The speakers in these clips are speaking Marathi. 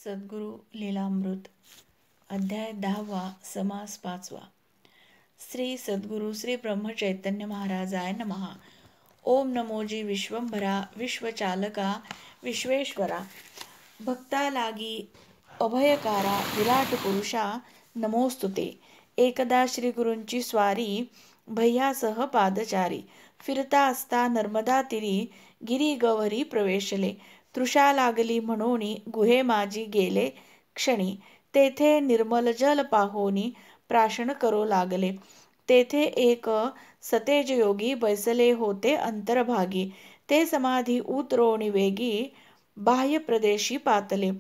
सद्गुरु लीलामृत अध्याय 10वा समास 5वा. श्री सद्गुरु श्री ब्रह्मचैतन्य महाराजाय नमः. ओम नमोजी विश्वंभरा विश्वचालका विश्वेश्वरा भक्ता लागी अभयकारा विराट पुरुषा नमोस्तुते. एकदा श्री गुरूंची स्वारी भैयासह पादचारी फिरता असता नर्मदा तीरी गिरी गवरी प्रवेशले. तृषा लागली म्हणोनी गुहे माझी गेले क्षणी. तेथे निर्मल जल पाहोनी प्राशन करो लागले. तेथे एक सतेज योगी बैसले होते अंतर्भागी. ते समाधी उतरोणी वेगी बाह्य प्रदेशी पातले.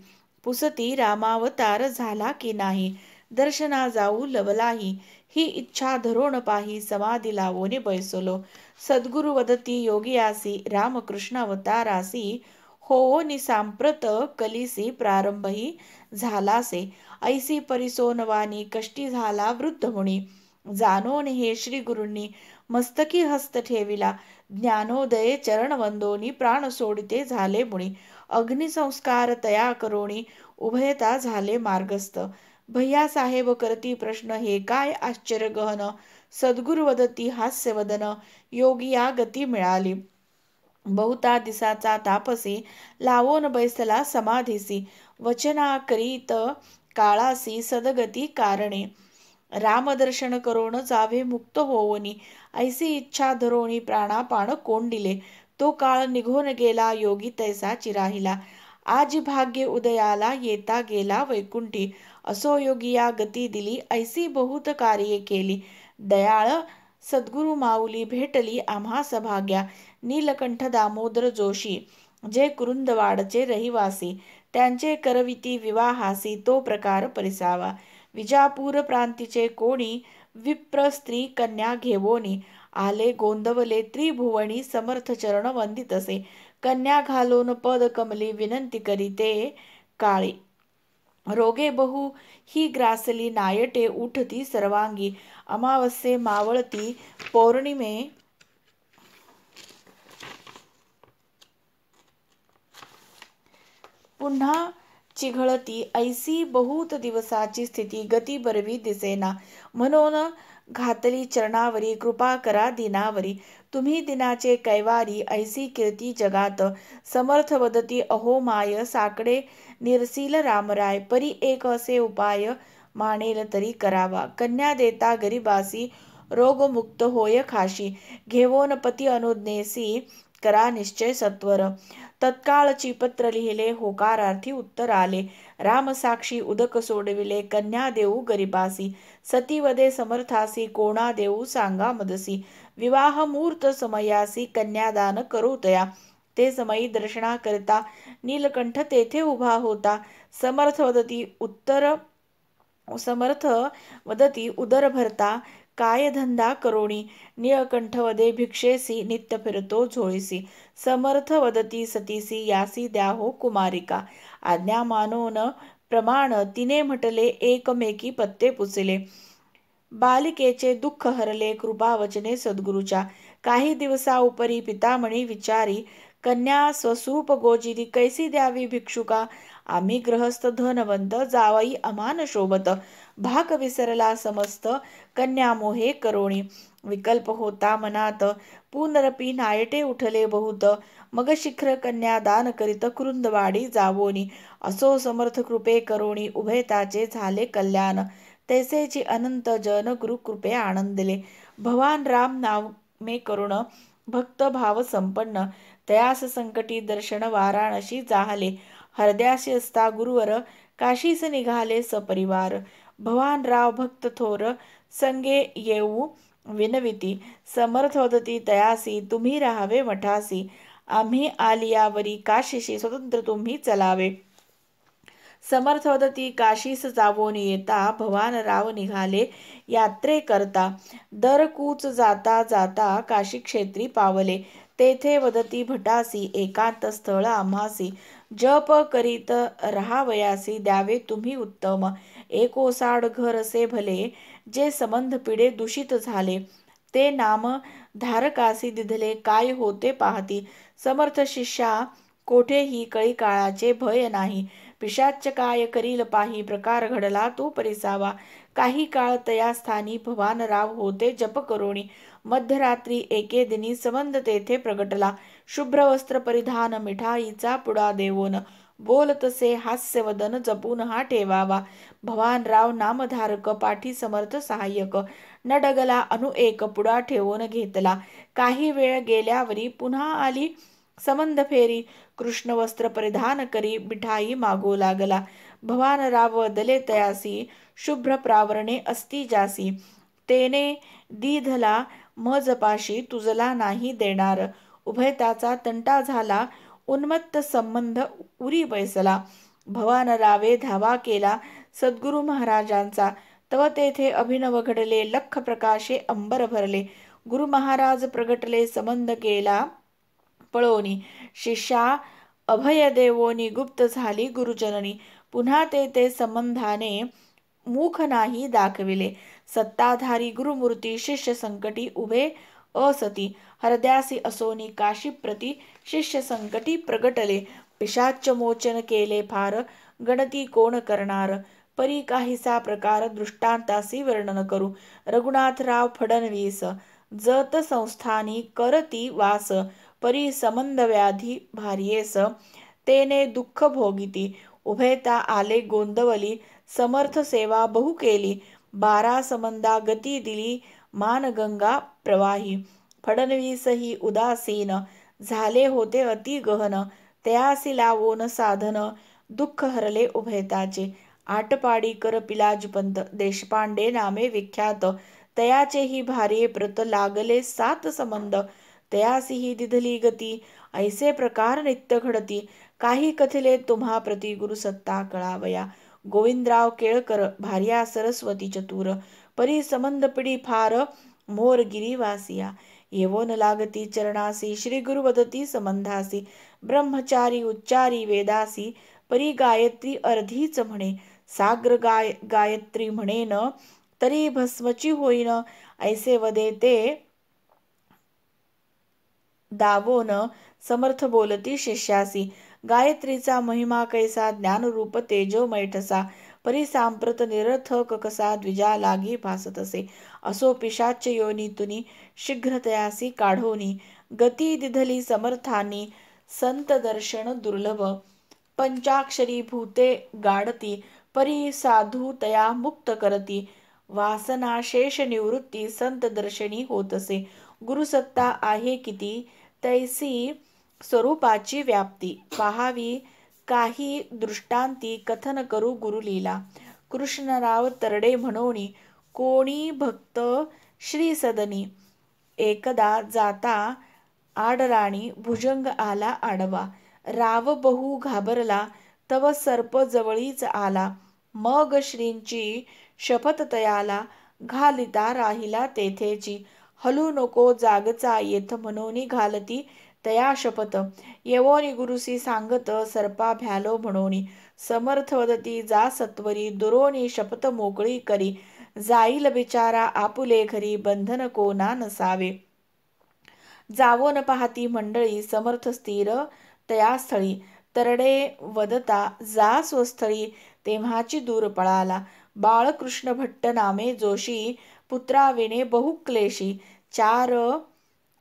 पुसती रामावतार झाला की नाही दर्शना जाऊ लवलाही. ही इच्छा धरोण पाही समाधी लावोनी बैसलो. सद्गुरु वदती योगियासी रामकृष्णावतारासी. होओनी सांप्रत कलिसी प्रारंभही झालासे. ऐसी परिसोनवानी कष्टी झाला वृद्ध मुनी. जाणोन हे श्री गुरूंनी मस्तकी हस्त ठेविला. ज्ञानोदये चरण वंदोनी प्राण सोडिते झाले मुनी. अग्निसंस्कार तया करोणी उभयता झाले मार्गस्थ. भैया साहेब करती प्रश्न हे काय आश्चर्य गहन. सद्गुरु वदती हास्यवदन योगिया गती मिळाली. बहुता दिसाचा तापसी लावोन बैसला समाधीसी. वचना करीत काळासी सदगती कारणे. रामदर्शन करोण जावे मुक्त होवनी. ऐसी इच्छा धरोणी प्राणापान कोंडिले. तो काळ निघून गेला योगी तैसाची राहिला. आजी भाग्य उदयाला येता गेला वैकुंठी. असो योगिया गती दिली ऐसी बहुत कार्ये केली. दयाळ सद्गुरु माऊली भेटली आम्हा सभाग्या. नीलकंठ दामोदर जोशी जे कुरुंदवाडचे रहिवासी. त्यांचे करविती विवाहासी तो प्रकार परिसावा. विजापूर प्रांतीचे कोणी विप्र स्त्री कन्या घेवोनी. आले गोंदवले त्रिभुवनी समर्थ चरण वंदितसे. कन्या घालोन पद कमली विनंती करीते काळी. रोगे बहु ही ग्रासली नायटे उठती सर्वांगी. अमावस्ये मावळती पौर्णिमे पुन्हा चिघळती. ऐसी बहुत दिवसाची स्थिती गती बरवी दिसेना. म्हणून घातली चरणावरी कृपा करा दिनावरी. तुम्ही दिनाचे कैवारी ऐसी कीर्ती जगात. समर्थ वदती अहो माय साकडे निरसील रामराय. परी एक असे उपाय मानेल तरी करावा. कन्या देता गरिबासी रोगमुक्त होय खाशी. घेवोन पती अनुज्ञेसी करा निश्चय सत्वर. तत्काळची पत्र लिहिले होकारार्थी उत्तर आले. रामसाक्षी उदक सोडविले कन्या देऊ गरिबासी. सतीवदे समर्थासी कोणा देऊ सांगा मदसी. विवाह मुहूर्त समयासी कन्यादान करोतया. ते समयी दर्शना करता नीलकंठ तेथे उभा होता. समर्थ वदती उदर भरता काय धंदा करोणी. नीलकंठ वदे भिक्षेसी नित्य फिरतो झोळीसी. समर्थ वदती सतीसी यासी द्या हो कुमारिका. आज्ञा मानोन प्रमाण तिने म्हटले एकमेकी पत्ते पुसले. बालिकेचे दुःख हरले कृपा वचने सद्गुरूच्या. काही दिवसा उपरी पितामणी विचारी. कन्या स्वसूप गोजिरी कैसी द्यावी भिक्षुका. आम्ही ग्रहस्थ धनवंत जावई अमान शोभत. भाक विसरला समस्त कन्या मोहे करोणी. विकल्प होता मनात पुनरपी नायटे उठले बहुत. मग शिखर कन्यादान करीत कुरुंदवाडी जावोनी. असो समर्थ कृपे करोणी उभयताचे झाले कल्याण. तैसेची अनंत जन गुरु कृपे आनंदले. भवान राम नामे करुण भक्त भाव संपन्न. तयास संकटी दर्शन वाराणसी जाहले. हरद्यासी असता गुरुवर काशीस निघाले सपरिवार. भवान राव भक्त थोर संगे येऊ विनविती. समर्थ वदती तयासी तुम्ही राहावे मठासी. आम्ही आलियावरी काशीशी स्वतंत्र तुम्ही चलावे. समर्थ वदती काशीस जावोनी येता. भवान राव निघाले यात्रे करता. दर कूच जाता जाता काशी क्षेत्री पावले. तेथे वदती भटासी एकांत स्थळ आम्हासी. जप करीत राहावयासी द्यावे तुम्ही उत्तम. एकोसाड घर असे भले जे संबंध पिढे दूषित झाले. ते नाम धारकासी दिधले काय होते पाहती. समर्थ शिष्या कोठेही कळी काळाचे भय नाही. पिशाच्य काय करील पाही, प्रकार घडला तो परिसावा. काही काळ तया स्थानी भवानराव होते जप करोणी. मध्यरात्री एके दिनी संबंध तेथे प्रगटला. शुभ्र वस्त्र परिधान मिठाईचा पुडा देवोन. बोल तसे हास्यवदन जपून हा ठेवावा. भवानराव नामधारक पाठी समर्थ सहाय्यक. न डगला अनु एक पुडा ठेवून घेतला. काही वेळ गेल्यावरी पुन्हा आली संबंध फेरी. कृष्ण वस्त्र परिधान करी मिठाई मागू लागला. भवानराव दले तयासी शुभ्र प्रावरणे असती जासी. तेने दीधला मजपाशी तुझला नाही देणार. उभयताचा तंटा झाला उन्मत्त संबंध उरी बैसला. भवानरावे धावा केला सद्गुरु महाराजांचा. तव तेथे अभिनव घडले लख प्रकाशे अंबर भरले. गुरु महाराज प्रगटले संबंध केला पळोनी. शिष्या अभय देवोनी गुप्त झाली गुरुजननी. पुन्हा ते संबंधाने मुख नाही दाखविले. सत्ताधारी गुरुमूर्ती शिष्य संकटी उभे असती. हृदयासी असोनी काशी प्रति शिष्य संकटी प्रगटले. पिशाच्य मोचन केले फार गणती कोण करणार. परी काहीसा प्रकार दृष्टांतासी वर्णन करू. रघुनाथराव फडणवीस जत संस्थानी करती वास. परी संबंध व्याधी भार्येस तेने दुःख भोगिती. उभयता आले गोंदवली समर्थ सेवा बहु केली. 12 संबंधा गती दिली मानगंगा प्रवाही. फडणवीस ही उदासीन झाले होते अति गहन. तयासी लावोन साधन दुःख हरले उभयताचे. आटपाडी कर पिलाजपंत देशपांडे नामे विख्यात. तयाचेही भार्ये प्रत लागले 7 संबंध. तयासीही दिधली गती ऐसे प्रकार नित्य घडती. काही कथिले तुम्हा प्रति गुरुसत्ता कळावया. गोविंदराव केळकर भार्या सरस्वती चतुर. परी संबंध पिढी फार मोरगिरी वासिया. येवोन लागती चरणासी श्री गुरु वदती संबंधासी. ब्रह्मचारी उच्चारी वेदासी परी गायत्री अर्धीच म्हणे. साग्र गायत्री म्हणेन तरी भस्मची होईन. ऐसे वदे ते दावोन समर्थ बोलती शिष्यासी. गायत्रीचा महिमा कैसा ज्ञानरूप तेजोमय ठसा. परी सांप्रत निरर्थक कसा द्विजा लागी भासतसे. असो पिशाच्य योनीतुनी शीघ्र तयासी काढोनी. गती दिधली समर्थानी संत दर्शन दुर्लभ. पंचाक्षरी भूते गाडती परी साधू तया मुक्त करती. वासना शेष निवृत्ती संत दर्शनी होतसे. गुरुसत्ता आहे किती तैसी स्वरूपाची व्याप्ती. पाहावी काही दृष्टांती कथन करू गुरुलीला. कृष्णराव तरडे म्हणोनी कोणी भक्त श्री सदनी. एकदा जाता आडराणी भुजंग आला आडवा. राव बहु घाबरला तव सर्प जवळीच आला. मग श्रींची शपथ तयाला घालिता राहिला तेथेची. हलू नको जागचा येथ म्हणून घालती तया शपथ. येवोनी गुरुसी सांगत सर्पा भ्यालो म्हणोनी. समर्थ वदती जा सत्वरी दुरोनी शपथ मोकळी करी. जाईल बिचारा आपुले घरी बंधन कोणा नसावे. जावोन पाहती मंडळी समर्थ स्थिर तया स्थळी. तरडे वदता जा स्वस्थळी तेव्हाची दूर पळाला. बाळकृष्ण भट्ट नामे जोशी पुत्राविने बहु क्लेशी. 4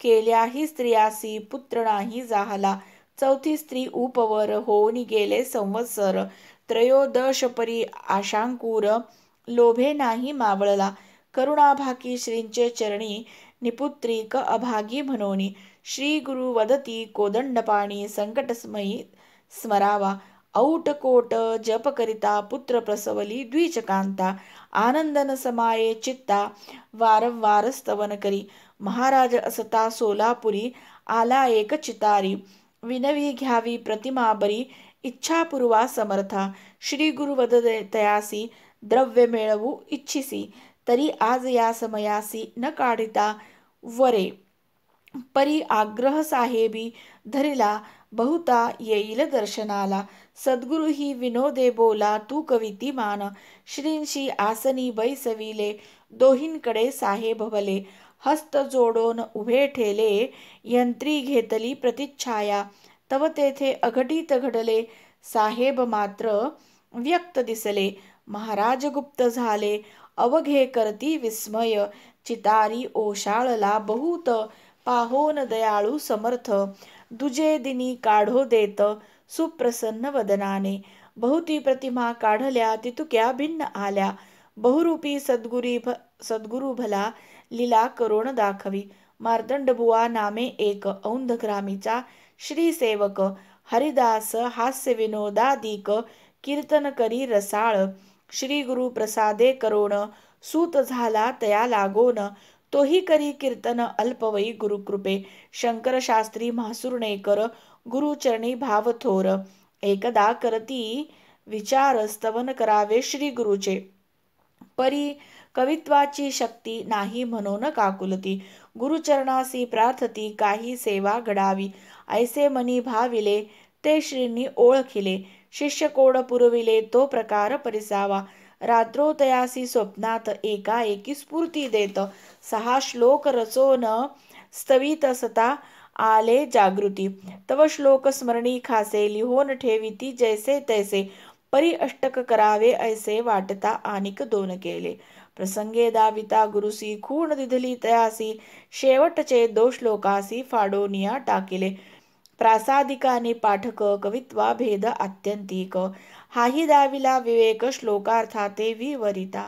केल्याही स्त्रियासी पुत्र नाही जाहला. 4थी स्त्री उपवर होऊन गेले संवत्सर. 13 परी आशांकुर लोभे नाही मावळला. करुणाभाकी श्रींचे चरणी निपुत्रिक अभागी म्हणोनी. श्री गुरु वदती कोदंडपाणी संकटसमयी स्मरावा. औट कोट जप करिता पुत्र प्रसवली द्विजकांता. आनंदन समाये चित्ता वारंवार स्तवन करी. महाराज असता सोलापुरी आला एक चितारी. विनवी घ्यावी प्रतिमा बरी इच्छापूर्वा समर्था. श्री गुरु वदतयासी द्रव्य मिळवू इच्छिसी. तरी आज या समयासी न काढिता वरे. परी आग्रह साहेबी धरिला बहुता येईल दर्शनाला. सद्गुरु ही विनोदे बोला तू कविती मान. श्रींशी आसनी बैसविले दोहींकडे साहेब भले. हस्त जोडोन उभे ठेले यंत्री घेतली प्रतिच्छाया. तव तेथे अघटित घडले साहेब मात्र व्यक्त दिसले. महाराज गुप्त झाले, अवघे करती विस्मय. चितारी ओशाळला बहुत, पाहोन दयाळू समर्थ. दुजे दिनी काढो देत, सुप्रसन्न वदनाने. बहुती प्रतिमा काढल्या, तितुक्या भिन्न आल्या. बहुरूपी सद्गुरु भला, लीला करोण दाखवी. मार्तंडबुवा नामे एक, औंधग्रामीचा श्रीसेवक. हरिदास हास्य विनोदादिक, कीर्तन करी रसाळ. श्री गुरु प्रसादे करोण, सूत झाला तया लागोन. तोही करी कीर्तन अल्पवयी गुरुकृपे. शंकर शास्त्री म्हासुर्णेकर, गुरुचरणी भाव थोर. एकदा करती विचार, स्तवन करावे श्री गुरुचे. परी कवित्वाची शक्ती नाही म्हणून काकुलती. गुरुचरणासी प्रार्थती, काही सेवा घडावी. ऐसे मनी भाविले, ते श्रींनी ओळखिले. शिष्य कोड पुरविले, तो प्रकार परिसावा. रात्रोतयासी स्वप्नात, एकाएकी स्फूर्ती देत. 6 श्लोक रचोन स्तवित सता, आले जागृती. तव श्लोक स्मरणी खासे, लिहोन ठेविती जैसे तैसे. परी अष्टक करावे ऐसे, वाटता आनिक 2 केले. प्रसंगे दाविता गुरुसी, खूण दिधली तयासी. शेवटचे 2 श्लोकासी, फाडोनिया टाकिले. प्रासादिकाने पाठक, कवित्वा भेद आत्यंतिक. हाही दाविला विवेक, श्लोकार्थाते विवरिता.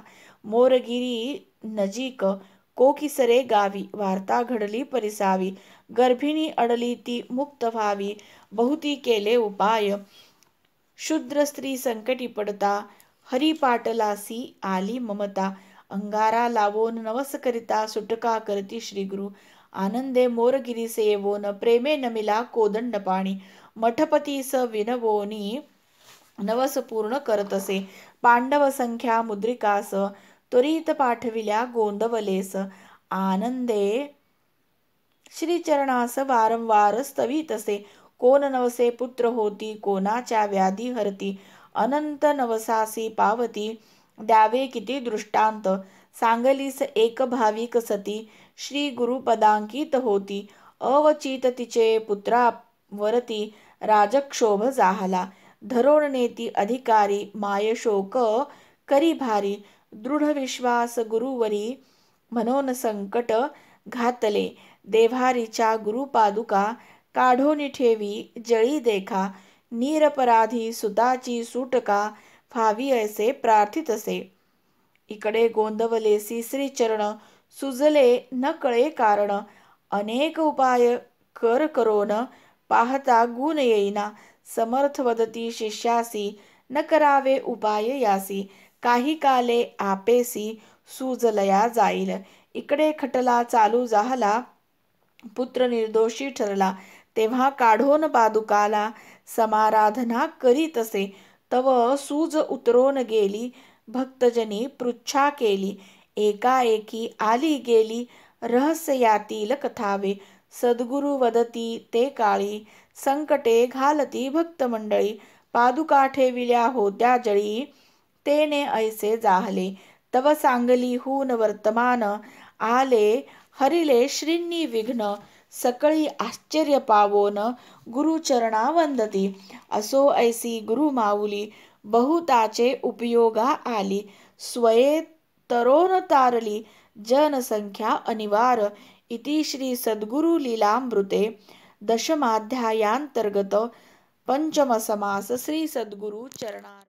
मोरगिरी नजीक, कोकिसरे गावी. वार्ता घडली परिसावी, गर्भिणी अडली ती मुक्त व्हावी. बहुती केले उपाय, शूद्र स्त्री संकटी पडता. हरिपाटलासी आली ममता. अंगारा लावोन नवस करिता, सुटका करती श्रीगुरु. आनंदे मोरगिरी सेवोन, प्रेमे नमिला कोदंडपाणी. मठपतीस विनवोनी, नवस पूर्ण करतसे. पांडव संख्या मुद्रिकास, त्वरित पाठविल्या गोंदवलेस. आनंदे श्रीचरणास वारंवार स्तवितसे. कोण नवसे पुत्र होती, कोणाच्या व्याधी हरती. अनंत नवसासी पावती, द्यावे किती दृष्टांत. सांगलीस एक भाविक सती, श्री गुरुपदांकित होती. अवचित तिचे पुत्रावरती, राजक्षोभ जाहला. धरोण नेती अधिकारी, माय शोक करी भारी. दृढ विश्वास गुरुवरी, म्हणून संकट घातले. देव्हारीच्या गुरुपादुका, काढोनी ठेवी जळी देखा. निरपराधी सुताची सुटका, व्हावी ऐसे प्रार्थितसे. इकडे गोंदवलेसी श्रीचरण, सुजले न कळे कारण. अनेक उपाय कर करोन, पाहता गुण येईना. समर्थ वदती शिष्यासी, न करावे उपाय यासी. काही काले आपेसी, सुजलया जाईल. इकडे खटला चालू झाला, पुत्र निर्दोषी ठरला. तेव्हा काढोन पादुकाला, समाराधना करीतसे. तव सूज उतरोन गेली, भक्तजनी पृच्छा केली. एकाएकी आली गेली, रहस्य यातील कथावे. सद्गुरु वदती ते काळी, संकटे घालती भक्त मंडळी. पादुका ठेविल्या होत्या जळी, तेने ऐसे जाहले. तव सांगलीहून वर्तमान, आले हरिले श्रींनी विघ्न. सकळी आश्चर्य पावोन, गुरुचरणा वंदती. असो ऐसी गुरु माऊली, बहुताचे उपयोगा आली. स्वये तरोन तारली, जनसंख्या अनिवार. इति श्री सद्गुरु लीलामृते, दशमाध्यायांतर्गत पंचम समास. श्री सद्गुरु चरणार.